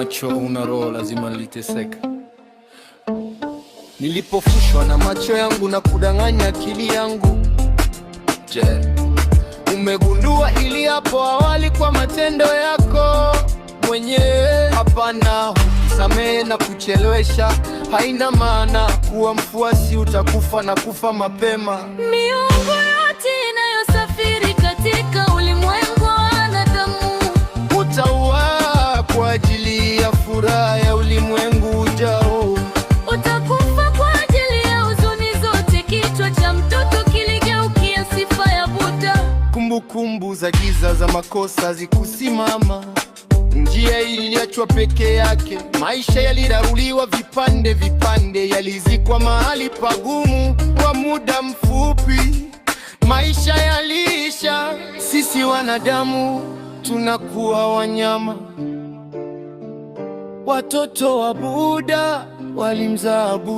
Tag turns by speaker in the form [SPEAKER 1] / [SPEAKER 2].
[SPEAKER 1] macho una roho lazima liteseka. Nilipofushwa na macho yangu na kudanganya akili yangu. Je, umegundua ili hapo awali kwa matendo yako mwenyewe? Hapana, samehe na kuchelewesha haina maana. Kuwa mfuasi utakufa na kufa mapema.
[SPEAKER 2] Miungu yote inayosafiri katika ulimwengu wa wanadamu
[SPEAKER 1] utauawa kwa ajili ya furaha ya ulimwengu ujao.
[SPEAKER 2] Utakufa kwa ajili ya huzuni zote. Kichwa cha mtoto kiligeukia sifa ya Buddha.
[SPEAKER 1] Kumbukumbu za giza za makosa zikusimama. Njia iliachwa peke yake. Maisha yaliraruliwa vipande vipande, yalizikwa mahali pagumu kwa muda mfupi. Maisha yaliisha, sisi wanadamu tunakuwa wanyama. Watoto wa Buddha walimzaa Buddha.